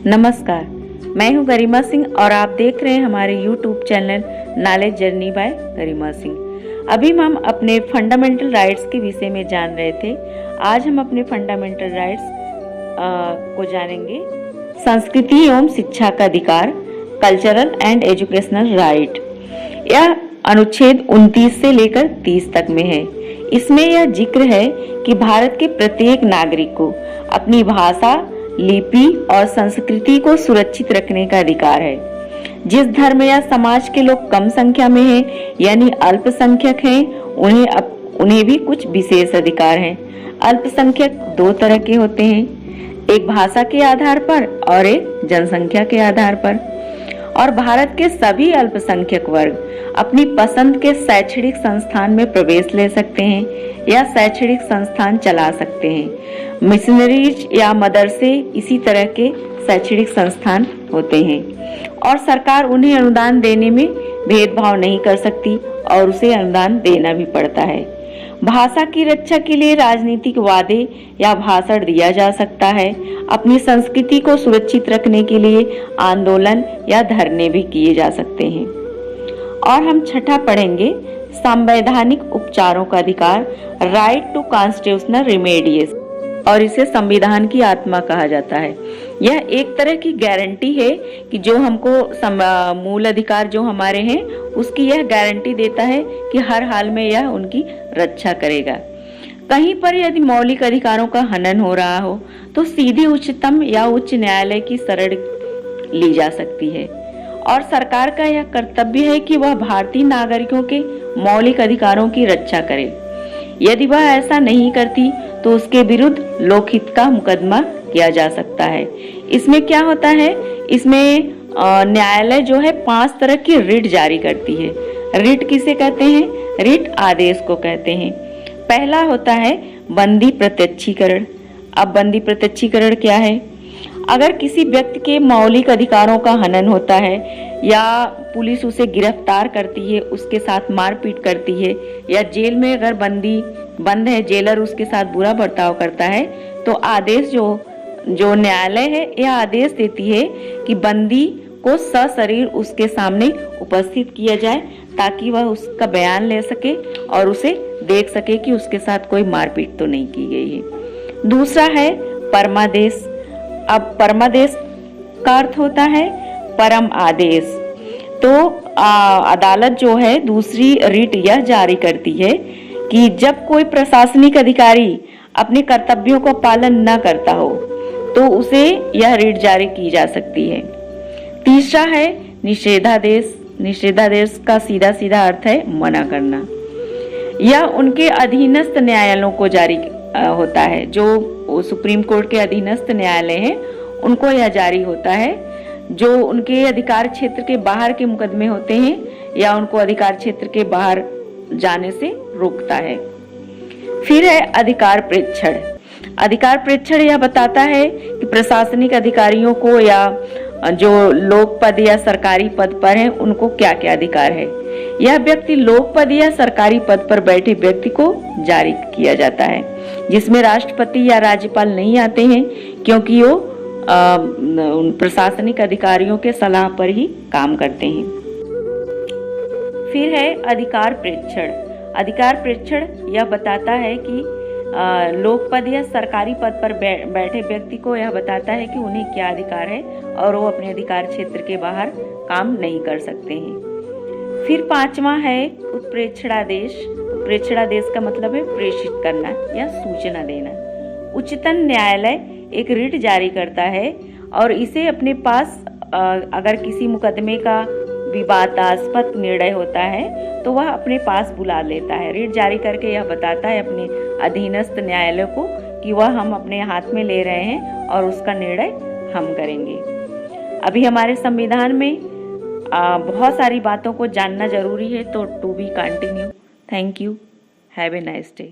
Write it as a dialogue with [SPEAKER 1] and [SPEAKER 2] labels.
[SPEAKER 1] नमस्कार, मैं हूं गरिमा सिंह और आप देख रहे हैं हमारे YouTube channel knowledge journey by Garima Singh. अभी हम अपने फंडामेंटल राइट्स के विषय में जान रहे थे। आज हम अपने फंडामेंटल राइट्स को जानेंगे। संस्कृति एवं शिक्षा का अधिकार, कल्चरल एंड एजुकेशनल राइट। यह अनुच्छेद 29 से लेकर 30 तक में है। इसमें यह जिक्र है कि भारत के प्रत्येक नागरिक को अपनी भाषा, लिपि और संस्कृति को सुरक्षित रखने का अधिकार है। जिस धर्म या समाज के लोग कम संख्या में हैं, यानी अल्पसंख्यक हैं, उन्हें भी कुछ विशेष अधिकार हैं। अल्पसंख्यक दो तरह के होते हैं, एक भाषा के आधार पर और एक जनसंख्या के आधार पर। और भारत के सभी अल्पसंख्यक वर्ग अपनी पसंद के शैक्षणिक संस्थान में प्रवेश ले सकते हैं या शैक्षणिक संस्थान चला सकते हैं। मिशनरीज या मदरसे इसी तरह के शैक्षणिक संस्थान होते हैं और सरकार उन्हें अनुदान देने में भेदभाव नहीं कर सकती और उसे अनुदान देना भी पड़ता है। भाषा की रक्षा के लिए राजनीतिक वादे या भाषण दिया जा सकता है। अपनी संस्कृति को सुरक्षित रखने के लिए आंदोलन या धरने भी किए जा सकते हैं। और हम छठा पढ़ेंगे, संवैधानिक उपचारों का अधिकार, राइट टू कॉन्स्टिट्यूशनल रेमेडियस, और इसे संविधान की आत्मा कहा जाता है। यह एक तरह की गारंटी है कि जो हमको मूल अधिकार जो हमारे हैं उसकी यह गारंटी देता है कि हर हाल में यह उनकी रक्षा करेगा। कहीं पर यदि मौलिक अधिकारों का हनन हो रहा हो तो सीधे उच्चतम या उच्च न्यायालय की शरण ली जा सकती है और सरकार का यह कर्तव्य है कि वह भारतीय नागरिकों के मौलिक अधिकारों की रक्षा करे। यदि वह ऐसा नहीं करती तो उसके विरुद्ध लोकहित का मुकदमा किया जा सकता है। इसमें क्या होता है, इसमें न्यायालय जो है 5 तरह की रिट जारी करती है। रिट किसे कहते हैं? रिट आदेश को कहते हैं। पहला होता है बंदी प्रत्यक्षीकरण। अब बंदी प्रत्यक्षीकरण क्या है? अगर किसी व्यक्ति के मौलिक अधिकारों का हनन होता है या पुलिस उसे गिरफ्तार करती है, उसके साथ मारपीट करती है या जेल में अगर बंदी बंद है, जेलर उसके साथ बुरा बर्ताव करता है, तो आदेश जो न्यायालय है यह आदेश देती है कि बंदी को सशरीर उसके सामने उपस्थित किया जाए ताकि वह उसका बयान ले सके और उसे देख सके कि उसके साथ कोई मारपीट तो नहीं की गई है। दूसरा है परमादेश। अब परमादेश का अर्थ होता है परम आदेश। तो अदालत जो है दूसरी रिट यह जारी करती है कि जब कोई प्रशासनिक अधिकारी अपने कर्तव्यों का पालन न करता हो तो उसे यह रिट जारी की जा सकती है। तीसरा है निषेधादेश। निषेधादेश का सीधा सीधा अर्थ है मना करना। यह उनके अधीनस्थ न्यायालयों को जारी होता है, जो सुप्रीम कोर्ट के अधीनस्थ न्यायालय हैं उनको यह जारी होता है, जो उनके अधिकार क्षेत्र के बाहर के मुकदमे होते हैं या उनको अधिकार क्षेत्र के बाहर जाने से रोकता है। फिर है अधिकार प्रेक्षण। अधिकार प्रेक्षण यह बताता है कि प्रशासनिक अधिकारियों को या जो लोक पद या सरकारी पद पर हैं उनको क्या क्या अधिकार है। यह व्यक्ति लोक पद या सरकारी पद पर बैठे व्यक्ति को जारी किया जाता है, जिसमें राष्ट्रपति या राज्यपाल नहीं आते हैं क्योंकि वो प्रशासनिक अधिकारियों के सलाह पर ही काम करते हैं। फिर है अधिकार प्रेक्षण। अधिकार प्रेक्षण यह बताता है कि लोक पद या सरकारी पद पर बैठे व्यक्ति को यह बताता है कि उन्हें क्या अधिकार है और वो अपने अधिकार क्षेत्र के बाहर काम नहीं कर सकते हैं। फिर 5वां है उत्प्रेक्षणादेश। उत्प्रेक्षणादेश का मतलब है प्रेषित करना या सूचना देना। उच्चतम न्यायालय एक रिट जारी करता है और इसे अपने पास अगर किसी मुकदमे का विवादास्पद निर्णय होता है तो वह अपने पास बुला लेता है। रिट जारी करके यह बताता है अपने अधीनस्थ न्यायालय को कि वह हम अपने हाथ में ले रहे हैं और उसका निर्णय हम करेंगे। अभी हमारे संविधान में बहुत सारी बातों को जानना जरूरी है, तो to be continue. Thank you. Have a nice day.